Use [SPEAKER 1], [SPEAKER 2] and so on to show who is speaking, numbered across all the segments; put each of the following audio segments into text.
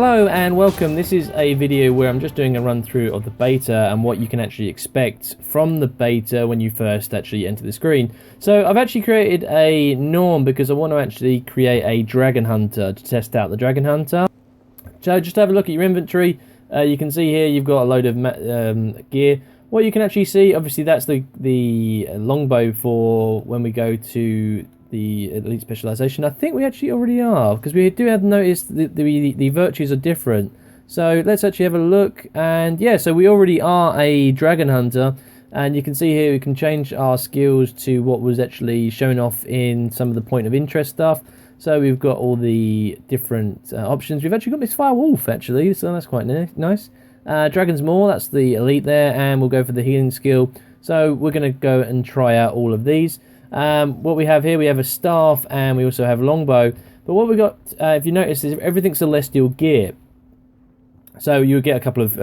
[SPEAKER 1] Hello and welcome. This is a video where I'm just doing a run through of the beta and what you can actually expect from the beta when you first actually enter the screen. So I've actually created a norm because I want to actually create a dragon hunter to test out the dragon hunter. So just have a look at your inventory. You can see here you've got a load of gear. What you can actually see, obviously that's the longbow for when we go to the elite specialization. I think we actually already are, because we do have noticed the virtues are different. So let's actually have a look. And yeah, so we already are a dragon hunter, and you can see here we can change our skills to what was actually shown off in some of the point of interest stuff. So we've got all the different options. We've actually got this fire wolf actually, so that's quite nice. Dragon's Maw, that's the elite there, and we'll go for the healing skill. So we're going to go and try out all of these. What we have here, we have a staff and we also have a longbow. But what we got, if you notice, is everything's celestial gear. So you'll get a couple of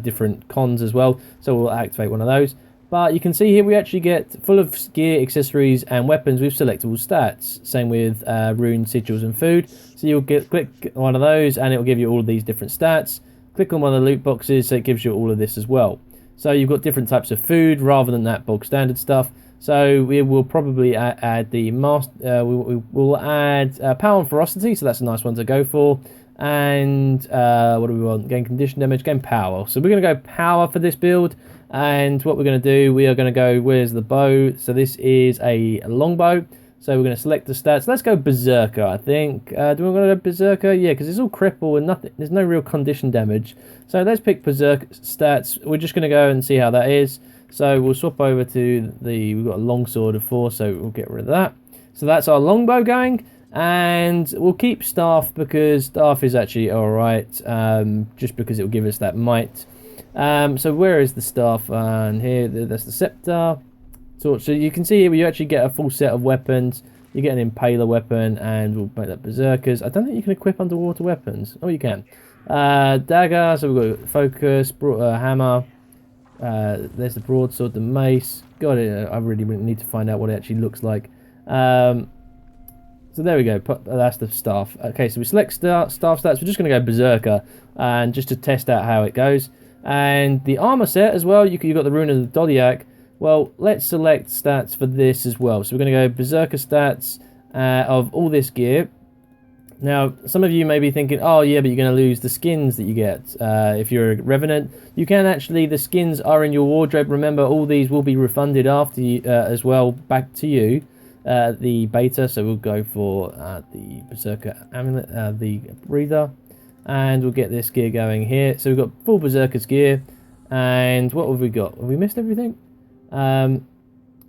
[SPEAKER 1] different cons as well. So we'll activate one of those. But you can see here we actually get full of gear, accessories and weapons with selectable stats. Same with runes, sigils and food. So you'll click one of those and it will give you all of these different stats. Click on one of the loot boxes, so it gives you all of this as well. So you've got different types of food rather than that bog standard stuff. So we will probably add the master. We'll add power and ferocity, so that's a nice one to go for. And what do we want? Gain condition damage, gain power. So we're going to go power for this build. And what we're going to do, we are going to go, where's the bow? So this is a longbow. So we're going to select the stats. Let's go berserker, I think. Do we want to go berserker? Yeah, because it's all cripple and nothing. There's no real condition damage. So let's pick berserker stats. We're just going to go and see how that is. So we'll swap over to we've got a longsword of 4, so we'll get rid of that. So that's our longbow going, and we'll keep staff because staff is actually alright, just because it will give us that might. So where is the staff? And here, that's the scepter. So you can see here you actually get a full set of weapons. You get an impaler weapon, and we'll make that berserkers. I don't think you can equip underwater weapons. Oh, you can. Dagger, so we've got focus, hammer. There's the broadsword, the mace. God, I really need to find out what it actually looks like. So there we go. That's the staff. Okay, so we select staff stats. We're just going to go berserker, and just to test out how it goes. And the armor set as well. You've got the rune of the Doliac. Well, let's select stats for this as well. So we're going to go berserker stats of all this gear. Now, some of you may be thinking, oh yeah, but you're going to lose the skins that you get if you're a Revenant. You can actually, the skins are in your wardrobe. Remember, all these will be refunded after you, as well, back to you, the beta. So we'll go for the Berserker Amulet, the Breather, and we'll get this gear going here. So we've got full Berserker's gear, and what have we got? Have we missed everything? Yeah,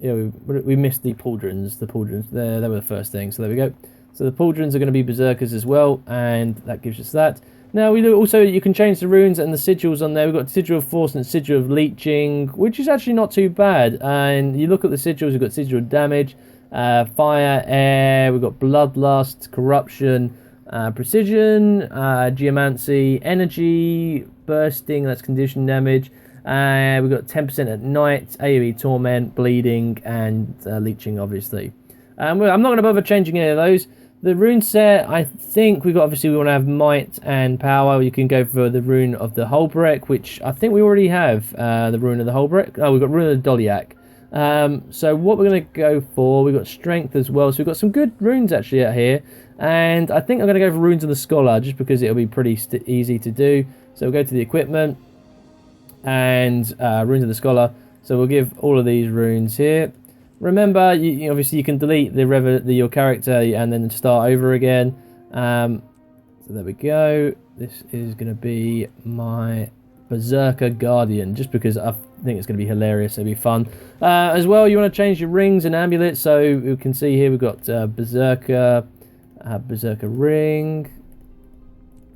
[SPEAKER 1] we missed the pauldrons. The pauldrons, they were the first thing, so there we go. So the pauldrons are going to be berserkers as well, and that gives us that. Now we also, you can change the runes and the sigils on there. We've got sigil of force and sigil of leeching, which is actually not too bad. And you look at the sigils, we've got sigil of damage, fire, air, we've got bloodlust, corruption, precision, geomancy, energy, bursting, that's condition damage. We've got 10% at night, AoE torment, bleeding, and leeching, obviously. I'm not going to bother changing any of those. The rune set, I think we want to have might and power. You can go for the rune of the Holbreck, which I think we already have, the rune of the Holbreck. Oh, we've got rune of the Doliac. So what we're going to go for, we've got strength as well. So we've got some good runes actually out here. And I think I'm going to go for runes of the Scholar, just because it'll be pretty easy to do. So we'll go to the equipment and runes of the Scholar. So we'll give all of these runes here. Remember, you obviously you can delete your character and then start over again. So there we go. This is going to be my Berserker Guardian, just because I think it's going to be hilarious. It'll be fun. As well, you want to change your rings and amulets. So we can see here we've got Berserker, Berserker ring,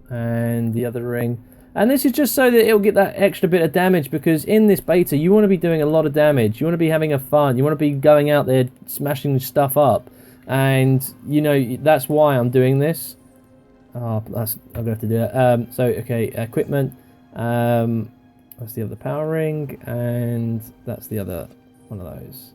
[SPEAKER 1] and the other ring. And this is just so that it'll get that extra bit of damage, because in this beta, you want to be doing a lot of damage. You want to be having a fun. You want to be going out there smashing stuff up. And, you know, that's why I'm doing this. Oh, I'm going to have to do that. So, okay, equipment. That's the other power ring. And that's the other one of those.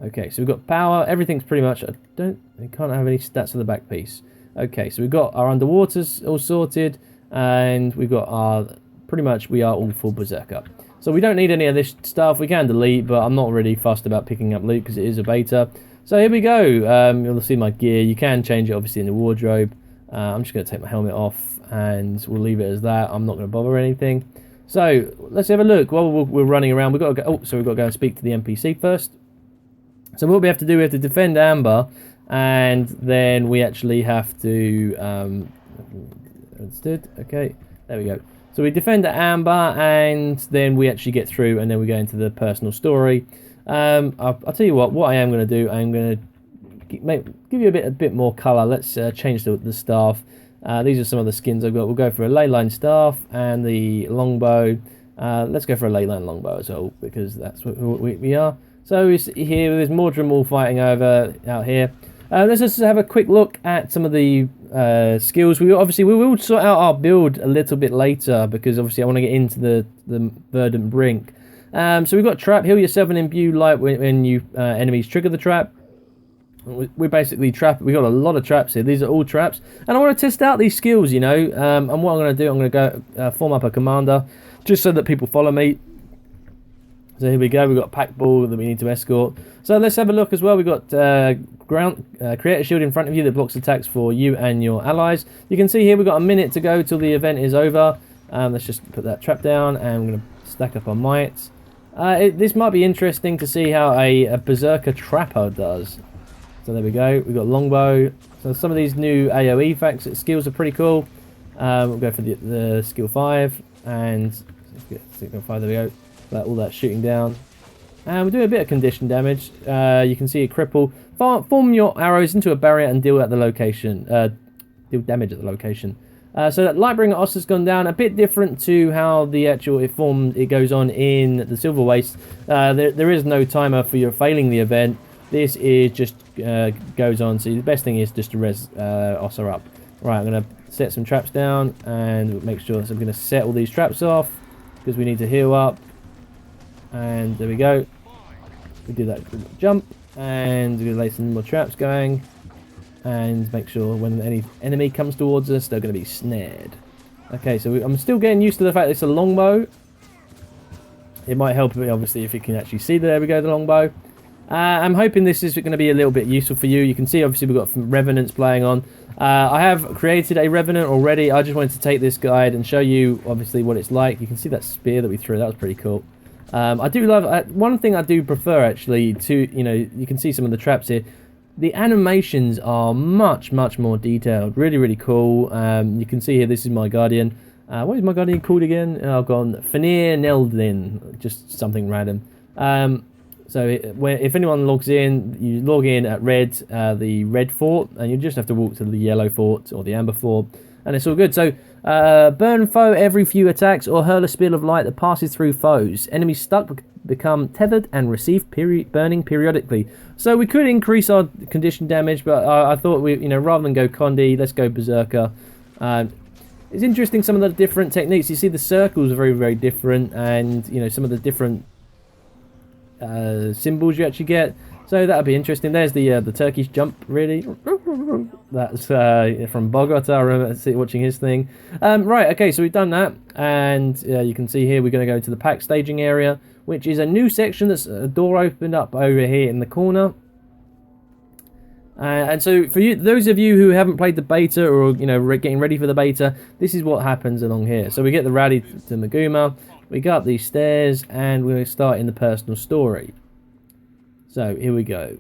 [SPEAKER 1] Okay, so we've got power. Everything's pretty much... We can't have any stats for the back piece. Okay, so we've got our underwaters all sorted. and we've got our, pretty much we are all full berserker. So we don't need any of this stuff. We can delete, but I'm not really fussed about picking up loot because it is a beta. So here we go. You'll see my gear. You can change it obviously in the wardrobe. I'm just going to take my helmet off and we'll leave it as that. I'm not going to bother anything. So let's have a look. While we're running around, we've got to go. Oh, so we've got to go and speak to the NPC first. So what we have to do, we have to defend Amber, and then we actually have to. Understood. Okay, there we go. So we defend at Amber, and then we actually get through, and then we go into the personal story. I'll tell you what I am going to do. I'm going to give you a bit more colour. Let's change the staff. These are some of the skins I've got. We'll go for a leyline staff and the longbow. Let's go for a leyline longbow as well, because that's what we are. So here, there's Mordred all fighting out here. Let's just have a quick look at some of the skills. We will sort out our build a little bit later, because obviously I want to get into the verdant brink. So we've got trap. Heal yourself and imbue light when you enemies trigger the trap. We basically trap. We got a lot of traps here. These are all traps, and I want to test out these skills, you know. And what I'm going to do, I'm going to go form up a commander, just so that people follow me. So here we go. We've got a pack ball that we need to escort. So let's have a look as well. We've got create a shield in front of you that blocks attacks for you and your allies. You can see here we've got a minute to go till the event is over. Let's just put that trap down, and we're going to stack up our mites. This might be interesting to see how a berserker trapper does. So there we go. We've got longbow. So some of these new AoE skills are pretty cool. We'll go for the skill 5, and skill 5. There we go. All that shooting down, and we're doing a bit of condition damage. You can see a cripple. Form your arrows into a barrier and deal at the location. Deal damage at the location. So that Lightbringer Os has gone down, a bit different to how the actual it goes on in the Silver Waste. There is no timer for your failing the event. This is just goes on. So the best thing is just to res Ossa up. Right, I'm going to set some traps down and make sure. So I'm going to set all these traps off because we need to heal up. And there we go. We do that jump, and we're going to lay some more traps going, and make sure when any enemy comes towards us, they're going to be snared. Okay, so I'm still getting used to the fact that it's a longbow. It might help, obviously, if you can actually see. There we go, the longbow. I'm hoping this is going to be a little bit useful for you. You can see, obviously, we've got some revenants playing on. I have created a revenant already. I just wanted to take this guide and show you, obviously, what it's like. You can see that spear that we threw. That was pretty cool. I do love one thing I do prefer, actually, to, you know, you can see some of the traps here. The animations are much more detailed. Really cool. You can see here, this is my guardian. What is my guardian called again? Oh, gone. Fenrir Neldin. Just something random. So if anyone logs in, you log in at red, the red fort, and you just have to walk to the yellow fort or the amber fort, and it's all good. So burn foe every few attacks, or hurl a spear of light that passes through foes. Enemies stuck become tethered and receive burning periodically. So we could increase our condition damage, but I thought rather than go Condi, let's go Berserker. It's interesting, some of the different techniques. You see the circles are very different, and some of the different symbols you actually get. So that'll be interesting. There's the Turkish jump, really. That's from Bogota. I remember watching his thing. Right, okay, so we've done that. And you can see here we're going to go to the pack staging area, which is a new section. That's a door opened up over here in the corner. And so for you, those of you who haven't played the beta, or getting ready for the beta, this is what happens along here. So we get the rally to Maguma, we go up these stairs, and we're going to start in the personal story. So here we go.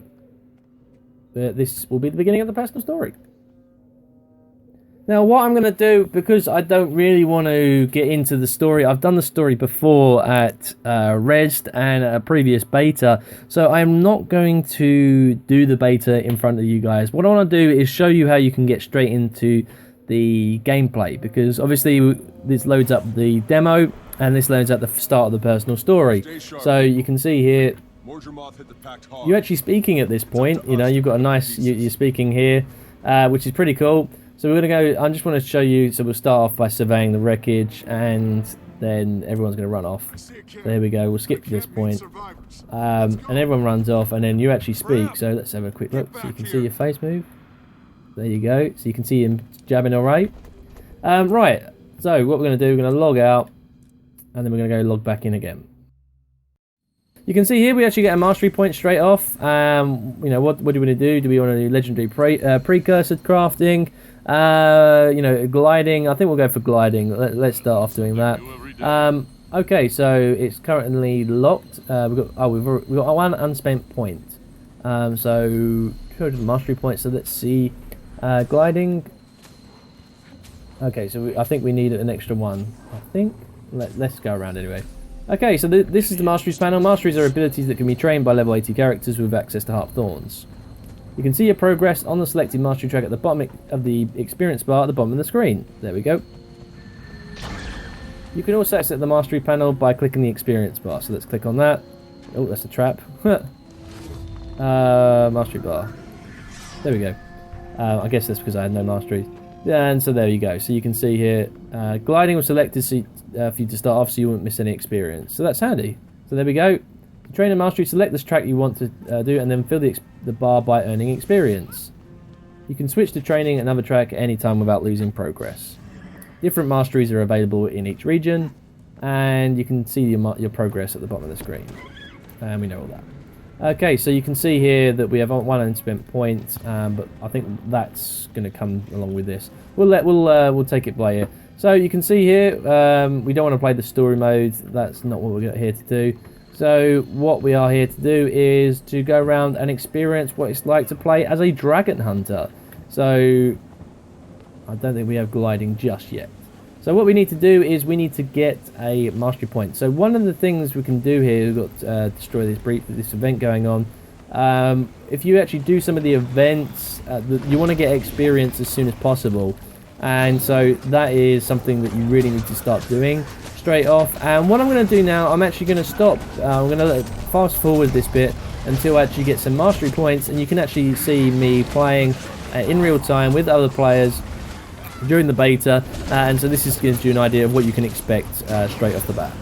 [SPEAKER 1] This will be the beginning of the personal story. Now what I'm going to do, because I don't really want to get into the story, I've done the story before at Rest and a previous beta, so I'm not going to do the beta in front of you guys. What I want to do is show you how you can get straight into the gameplay, because obviously this loads up the demo and this loads up the start of the personal story. So you can see here, you're actually speaking at this point. You've got a nice, you're speaking here, which is pretty cool. So we're going to go, I just want to show you, so we'll start off by surveying the wreckage, and then everyone's going to run off. So there we go, we'll skip to this point. And everyone runs off, and then you actually speak. So let's have a quick look, so you can see your face move. There you go, so you can see him jabbing alright. Right, So what we're going to do, we're going to log out, and then we're going to go log back in again. You can see here we actually get a mastery point straight off. You know, what do we want to do? Do we want to do legendary precursor crafting? You know, gliding. I think we'll go for gliding. Let's start off doing that. Okay, so it's currently locked. We've got one unspent point. So 200 mastery points. So let's see, gliding. Okay, so I think we need an extra one. I think let's go around anyway. Okay, so this is the Masteries panel. Masteries are abilities that can be trained by level 80 characters with access to Harp Thorns. You can see your progress on the selected mastery track at the bottom of the experience bar at the bottom of the screen. There we go. You can also access the mastery panel by clicking the experience bar. So let's click on that. Oh, that's a trap. Mastery bar. There we go. I guess that's because I had no masteries. And so there you go. So you can see here, gliding was selected for you to start off so you won't miss any experience. So that's handy. So there we go. To train a mastery, select this track you want to do and then fill the bar by earning experience. You can switch to training another track at any time without losing progress. Different masteries are available in each region, and you can see your progress at the bottom of the screen. And we know all that. Okay, so you can see here that we have one unspent point, but I think that's going to come along with this. We'll take it by ear. So you can see here, we don't want to play the story mode. That's not what we're here to do. So what we are here to do is to go around and experience what it's like to play as a dragon hunter. So I don't think we have gliding just yet. So what we need to do is we need to get a mastery point. So one of the things we can do here, we've got destroy this event going on. If you actually do some of the events, you want to get experience as soon as possible. And so that is something that you really need to start doing straight off. And what I'm going to do now, I'm actually going to stop. I'm going to fast forward this bit until I actually get some mastery points. And you can actually see me playing in real time with other players during the beta, and so this gives you an idea of what you can expect straight off the bat.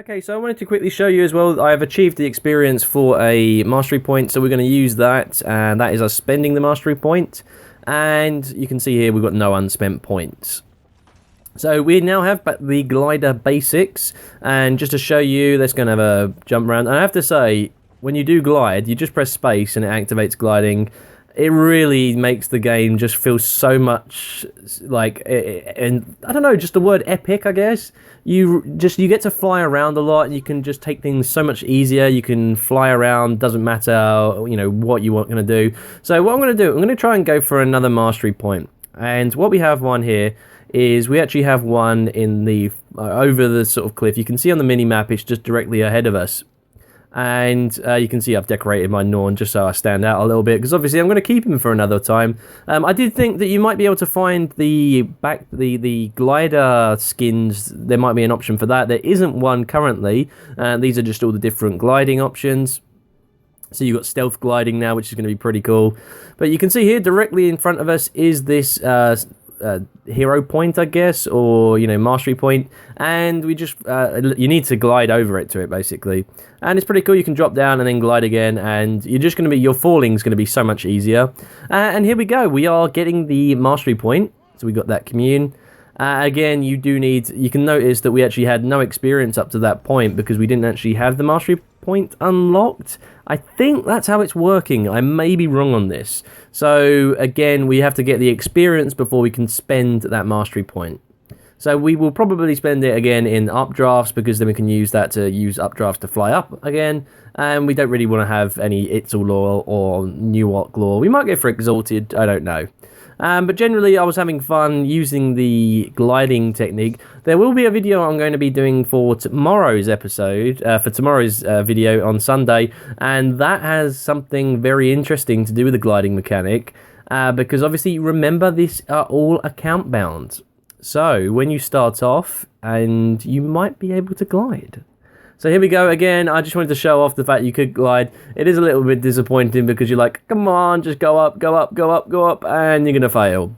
[SPEAKER 1] Okay, so I wanted to quickly show you as well, I have achieved the experience for a mastery point, so we're going to use that, and that is us spending the mastery point, and you can see here we've got no unspent points. So we now have the glider basics, and just to show you, let's go and have a jump around. And I have to say, when you do glide, you just press space and it activates gliding. It really makes the game just feel so much like, and I don't know, just the word epic, I guess. You get to fly around a lot, and you can just take things so much easier. You can fly around, doesn't matter, you know, what you want to do. So what I'm going to do, I'm going to try and go for another mastery point. And what we have one here is we actually have one in the over the sort of cliff. You can see on the mini map, it's just directly ahead of us. And you can see I've decorated my Norn just so I stand out a little bit, because obviously I'm going to keep him for another time. I did think that you might be able to find the glider skins. There might be an option for that. There isn't one currently. These are just all the different gliding options. So you've got stealth gliding now, which is going to be pretty cool. But you can see here directly in front of us is this hero point, I guess, or, you know, mastery point, and we just you need to glide over it to it, basically. And it's pretty cool. You can drop down and then glide again, and you're just going to be, your falling's going to be so much easier. And here we go, we are getting the mastery point, so we got that commune. Again, you can notice that we actually had no experience up to that point because we didn't actually have the mastery point unlocked. I think that's how it's working. I may be wrong on this. So again, we have to get the experience before we can spend that mastery point. So we will probably spend it again in updrafts, because then we can use that to use updrafts to fly up again. And we don't really want to have any Itzel lore or Newok lore. We might go for Exalted, I don't know. But generally, I was having fun using the gliding technique. There will be a video I'm going to be doing for tomorrow's episode, for tomorrow's video on Sunday, and that has something very interesting to do with the gliding mechanic, because obviously, remember, these are all account bound. So, when you start off, and you might be able to glide. So here we go again. I just wanted to show off the fact you could glide. It is a little bit disappointing because you're like, come on, just go up, go up, go up, go up, and you're going to fail.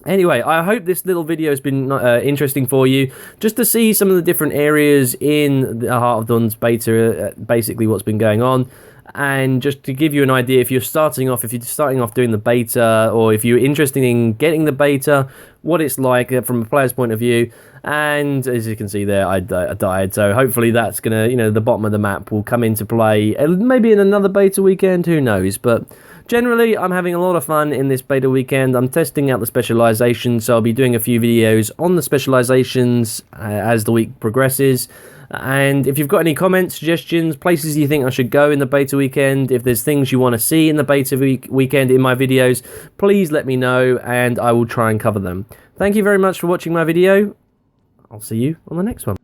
[SPEAKER 1] Anyway, I hope this little video has been interesting for you, just to see some of the different areas in the Heart of Thorns beta, basically what's been going on. And just to give you an idea, if you're starting off doing the beta, or if you're interested in getting the beta, what it's like from a player's point of view. And as you can see there, I died. So hopefully that's gonna, you know, the bottom of the map will come into play, maybe in another beta weekend, who knows. But generally, I'm having a lot of fun in this beta weekend. I'm testing out the specializations, so I'll be doing a few videos on the specializations as the week progresses. And if you've got any comments, suggestions, places you think I should go in the beta weekend, if there's things you want to see in the beta weekend in my videos, please let me know and I will try and cover them. Thank you very much for watching my video. I'll see you on the next one.